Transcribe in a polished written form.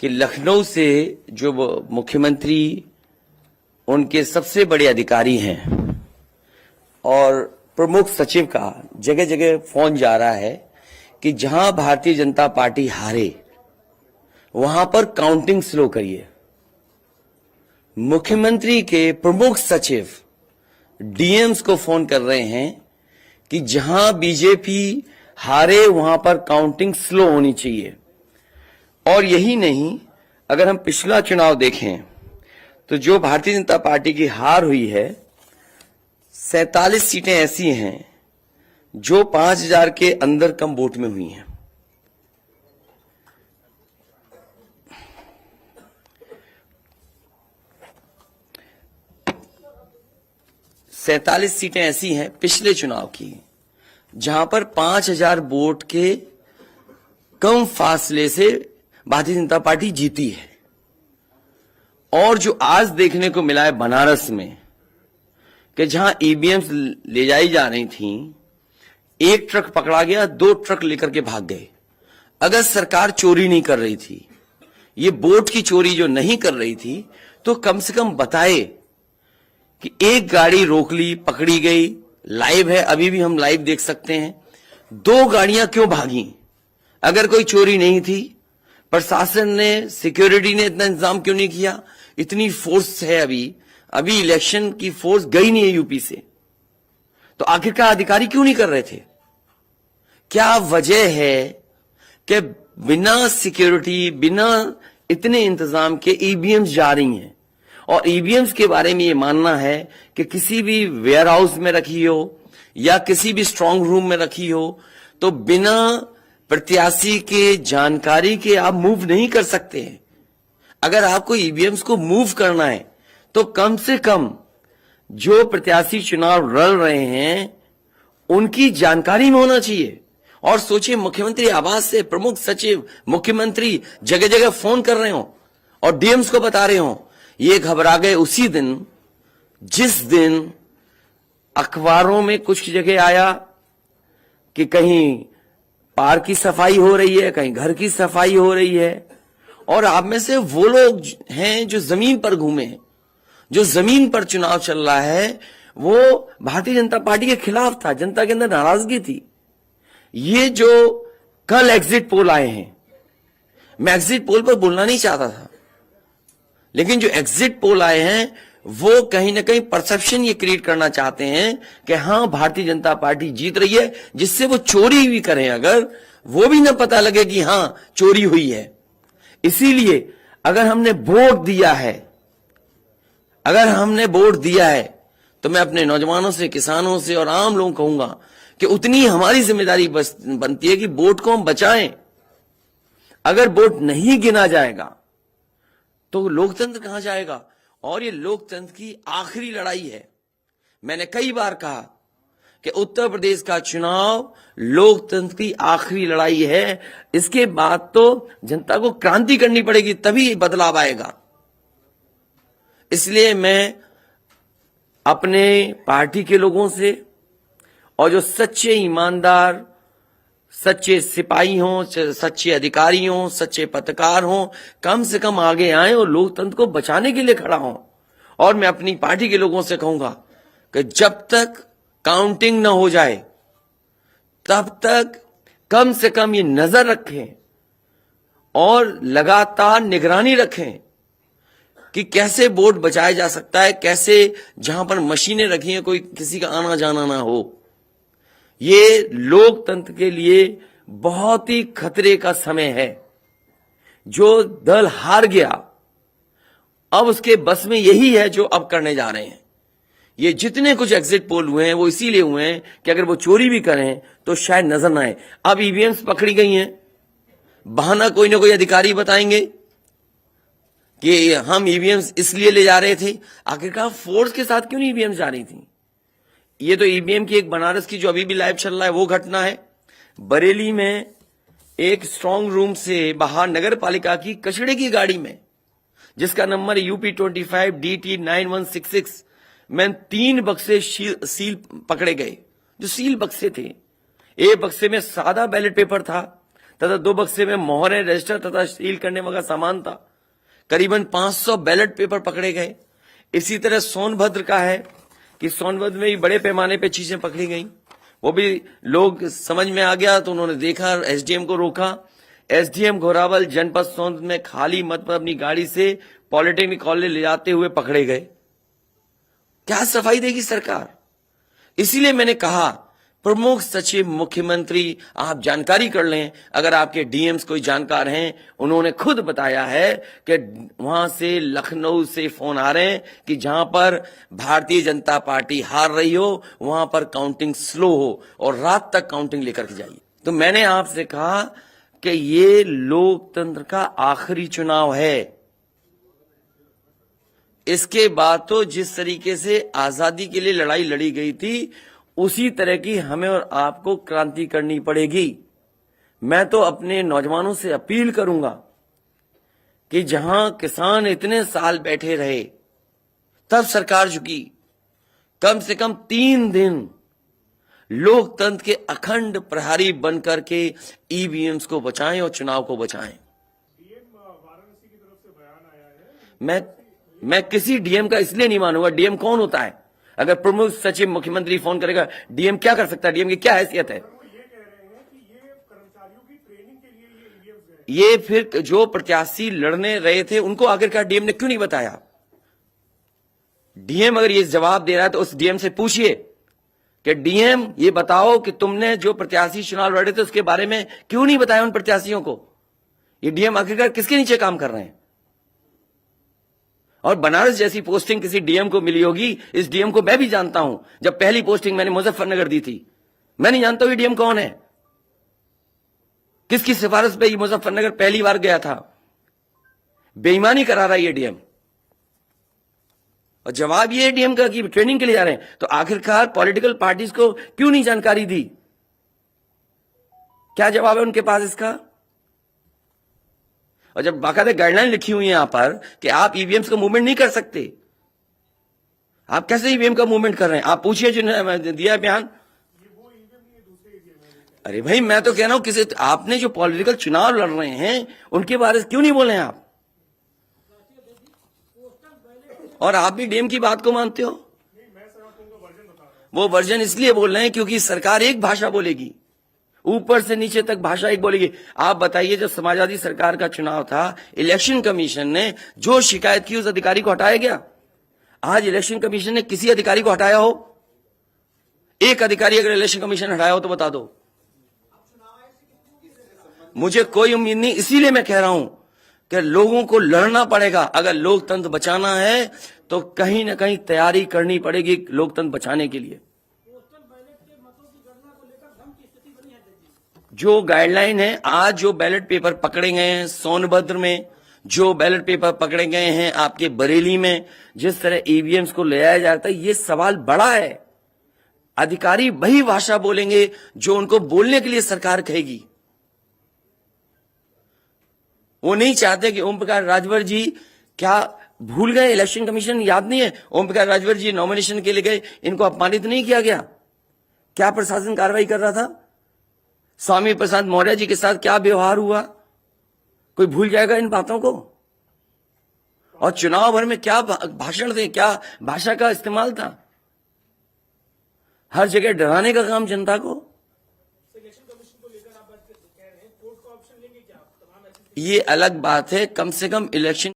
कि लखनऊ से जो मुख्यमंत्री उनके सबसे बड़े अधिकारी हैं और प्रमुख सचिव का जगह जगह फोन जा रहा है कि जहां भारतीय जनता पार्टी हारे वहां पर काउंटिंग स्लो करिए। मुख्यमंत्री के प्रमुख सचिव डीएम्स को फोन कर रहे हैं कि जहां बीजेपी हारे वहां पर काउंटिंग स्लो होनी चाहिए। और यही नहीं, अगर हम पिछला चुनाव देखें तो जो भारतीय जनता पार्टी की हार हुई है 47 सीटें ऐसी हैं जो 5000 के अंदर कम वोट में हुई हैं। सैतालीस सीटें ऐसी हैं पिछले चुनाव की जहां पर 5000 वोट के कम फासले से भारतीय जनता पार्टी जीती है। और जो आज देखने को मिला है बनारस में कि जहां ईवीएम्स ले जाई जा रही थी, एक ट्रक पकड़ा गया, 2 ट्रक लेकर के भाग गए। अगर सरकार चोरी नहीं कर रही थी, ये वोट की चोरी जो नहीं कर रही थी, तो कम से कम बताए कि एक गाड़ी रोक ली, पकड़ी गई, लाइव है, अभी भी हम लाइव देख सकते हैं। 2 गाड़ियां क्यों भागी? अगर कोई चोरी नहीं थी, प्रशासन ने, सिक्योरिटी ने इतना इंतजाम क्यों नहीं किया? इतनी फोर्स है, अभी इलेक्शन की फोर्स गई नहीं है यूपी से, तो आखिरकार अधिकारी क्यों नहीं कर रहे थे? क्या वजह है कि बिना सिक्योरिटी, बिना इतने इंतजाम के ईवीएम्स जा रही हैं? और ईवीएम्स के बारे में ये मानना है कि किसी भी वेयर हाउस में रखी हो या किसी भी स्ट्रांग रूम में रखी हो, तो बिना प्रत्याशी के जानकारी के आप मूव नहीं कर सकते हैं। अगर आपको ईवीएम्स को मूव करना है तो कम से कम जो प्रत्याशी चुनाव लड़ रहे हैं उनकी जानकारी में होना चाहिए। और सोचिए, मुख्यमंत्री आवास से प्रमुख सचिव, मुख्यमंत्री जगह जगह फोन कर रहे हो और डीएम्स को बता रहे हो। ये घबरा गए उसी दिन जिस दिन अखबारों में कुछ जगह आया कि कहीं पार्क की सफाई हो रही है, कहीं घर की सफाई हो रही है। और आप में से वो लोग हैं जो जमीन पर घूमे, जो जमीन पर चुनाव चल रहा है, वो भारतीय जनता पार्टी के खिलाफ था, जनता के अंदर नाराजगी थी। ये जो कल एग्जिट पोल आए हैं, मैं एग्जिट पोल पर बोलना नहीं चाहता था, लेकिन जो एग्जिट पोल आए हैं वो कहीं ना कहीं परसेप्शन ये क्रिएट करना चाहते हैं कि हां भारतीय जनता पार्टी जीत रही है, जिससे वो चोरी भी करें अगर, वो भी ना पता लगे कि हां चोरी हुई है। इसीलिए अगर हमने वोट दिया है तो मैं अपने नौजवानों से, किसानों से और आम लोगों को कहूंगा कि उतनी हमारी जिम्मेदारी बनती है कि वोट को हम बचाएं। अगर वोट नहीं गिना जाएगा तो लोकतंत्र कहां जाएगा? और ये लोकतंत्र की आखिरी लड़ाई है। मैंने कई बार कहा कि उत्तर प्रदेश का चुनाव लोकतंत्र की आखिरी लड़ाई है। इसके बाद तो जनता को क्रांति करनी पड़ेगी, तभी बदलाव आएगा। इसलिए मैं अपने पार्टी के लोगों से और जो सच्चे ईमानदार, सच्चे सिपाही हों, सच्चे अधिकारी हों, सच्चे पत्रकार हों, कम से कम आगे आए और लोकतंत्र को बचाने के लिए खड़ा हों। और मैं अपनी पार्टी के लोगों से कहूंगा कि जब तक काउंटिंग न हो जाए तब तक कम से कम ये नजर रखें और लगातार निगरानी रखें कि कैसे वोट बचाया जा सकता है, कैसे जहां पर मशीनें रखी हैं कोई किसी का आना जाना ना हो। ये लोकतंत्र के लिए बहुत ही खतरे का समय है। जो दल हार गया, अब उसके बस में यही है जो अब करने जा रहे हैं। ये जितने कुछ एग्जिट पोल हुए हैं वो इसीलिए हुए हैं कि अगर वो चोरी भी करें तो शायद नजर ना आए। अब ईवीएम्स पकड़ी गई हैं, बहाना कोई ना कोई अधिकारी बताएंगे कि हम ईवीएम्स इसलिए ले जा रहे थे। आखिरकार फोर्स के साथ क्यों नहीं ईवीएम्स जा रही थी? ये तो ईवीएम की एक बनारस की जो अभी भी लाइव चल रहा है वो घटना है। बरेली में एक स्ट्रांग रूम से बाहर नगर पालिका की कचड़े की गाड़ी में, जिसका नंबर UP25 DT 9166 में 3 बक्से सील पकड़े गए। जो सील बक्से थे, एक बक्से में सादा बैलेट पेपर था, तथा 2 बक्से में मोहरें, रजिस्टर तथा सील करने वाला सामान था। करीबन 500 बैलेट पेपर पकड़े गए। इसी तरह सोनभद्र का है कि सोनभद्र में भी बड़े पैमाने पे चीजें पकड़ी गई। वो भी लोग समझ में आ गया तो उन्होंने देखा, एसडीएम को रोका। एसडीएम घोरावल जनपद सोनभद्र में खाली मत पर अपनी गाड़ी से पॉलिटेक्निक कॉलेज ले जाते हुए पकड़े गए। क्या सफाई देगी सरकार? इसीलिए मैंने कहा प्रमुख सचिव मुख्यमंत्री आप जानकारी कर लें। अगर आपके डीएम्स कोई जानकार हैं, उन्होंने खुद बताया है कि वहां से लखनऊ से फोन आ रहे हैं कि जहां पर भारतीय जनता पार्टी हार रही हो वहां पर काउंटिंग स्लो हो और रात तक काउंटिंग लेकर के जाइए। तो मैंने आपसे कहा कि ये लोकतंत्र का आखिरी चुनाव है। इसके बाद तो जिस तरीके से आजादी के लिए लड़ाई लड़ी गई थी उसी तरह की हमें और आपको क्रांति करनी पड़ेगी। मैं तो अपने नौजवानों से अपील करूंगा कि जहां किसान इतने साल बैठे रहे तब सरकार झुकी। कम से कम 3 दिन लोकतंत्र के अखंड प्रहरी बनकर के ईवीएम्स को बचाएं और चुनाव को बचाएं। वाराणसी की तरफ से बयान आया है। मैं किसी डीएम का इसलिए नहीं मानूंगा। डीएम कौन होता है? अगर प्रमुख सचिव मुख्यमंत्री फोन करेगा, डीएम क्या कर सकता है? डीएम की क्या हैसियत है? वो ये कह रहे हैं कि ये कर्मचारियों की ट्रेनिंग के लिए ये ईवीएम्स गए। ये फिर जो प्रत्याशी लड़ने रहे थे उनको आखिरकार डीएम ने क्यों नहीं बताया? डीएम अगर ये जवाब दे रहा है तो उस डीएम से पूछिए कि डीएम ये बताओ कि तुमने जो प्रत्याशी चुनाव लड़े थे उसके बारे में क्यों नहीं बताया उन प्रत्याशियों को? ये डीएम आखिरकार किसके नीचे काम कर रहे हैं? और बनारस जैसी पोस्टिंग किसी डीएम को मिली होगी, इस डीएम को मैं भी जानता हूं। जब पहली पोस्टिंग मैंने मुजफ्फरनगर दी थी, मैं नहीं जानता ये डीएम कौन है, किसकी सिफारिश पे ये मुजफ्फरनगर पहली बार गया था। बेईमानी करा रहा है ये डीएम। और जवाब ये डीएम का कि ट्रेनिंग के लिए जा रहे हैं। तो आखिरकार पॉलिटिकल पार्टीज को क्यों नहीं जानकारी दी? क्या जवाब है उनके पास इसका? और जब बाकायदा गाइडलाइन लिखी हुई है यहां पर कि आप ईवीएम्स का मूवमेंट नहीं कर सकते, आप कैसे ईवीएम का मूवमेंट कर रहे हैं? आप पूछिए जिन्होंने दिया बयान। अरे भाई, मैं तो कह रहा हूं किसी आपने जो पॉलिटिकल चुनाव लड़ रहे हैं उनके बारे में क्यों नहीं बोले आप? और आप भी डीएम की बात को मानते हो। वो वर्जन इसलिए बोल रहे हैं क्योंकि सरकार एक भाषा बोलेगी, ऊपर से नीचे तक भाषा एक बोलेगी। आप बताइए, जब समाजवादी सरकार का चुनाव था, इलेक्शन कमीशन ने जो शिकायत की उस अधिकारी को हटाया गया? आज इलेक्शन कमीशन ने किसी अधिकारी को हटाया हो? एक अधिकारी अगर इलेक्शन कमीशन हटाया हो तो बता दो। मुझे कोई उम्मीद नहीं। इसीलिए मैं कह रहा हूं कि लोगों को लड़ना पड़ेगा। अगर लोकतंत्र बचाना है तो कहीं ना कहीं तैयारी करनी पड़ेगी लोकतंत्र बचाने के लिए। जो गाइडलाइन है, आज जो बैलेट पेपर पकड़े गए हैं सोनभद्र में, जो बैलेट पेपर पकड़े गए हैं आपके बरेली में, जिस तरह ईवीएम्स को ले जाया जाता है, ये सवाल बड़ा है। अधिकारी वही भाषा बोलेंगे जो उनको बोलने के लिए सरकार कहेगी। वो नहीं चाहते कि ओम प्रकाश राजभर जी क्या भूल गए? इलेक्शन कमीशन याद नहीं है? ओम प्रकाश राजभर जी नॉमिनेशन के लिए गए, इनको अपमानित नहीं किया गया? क्या प्रशासन कार्रवाई कर रहा था? स्वामी प्रसाद मौर्य जी के साथ क्या व्यवहार हुआ? कोई भूल जाएगा इन बातों को? और चुनाव भर में क्या भाषण थे, क्या भाषा का इस्तेमाल था? हर जगह डराने का काम जनता को। ये अलग बात है। कम से कम इलेक्शन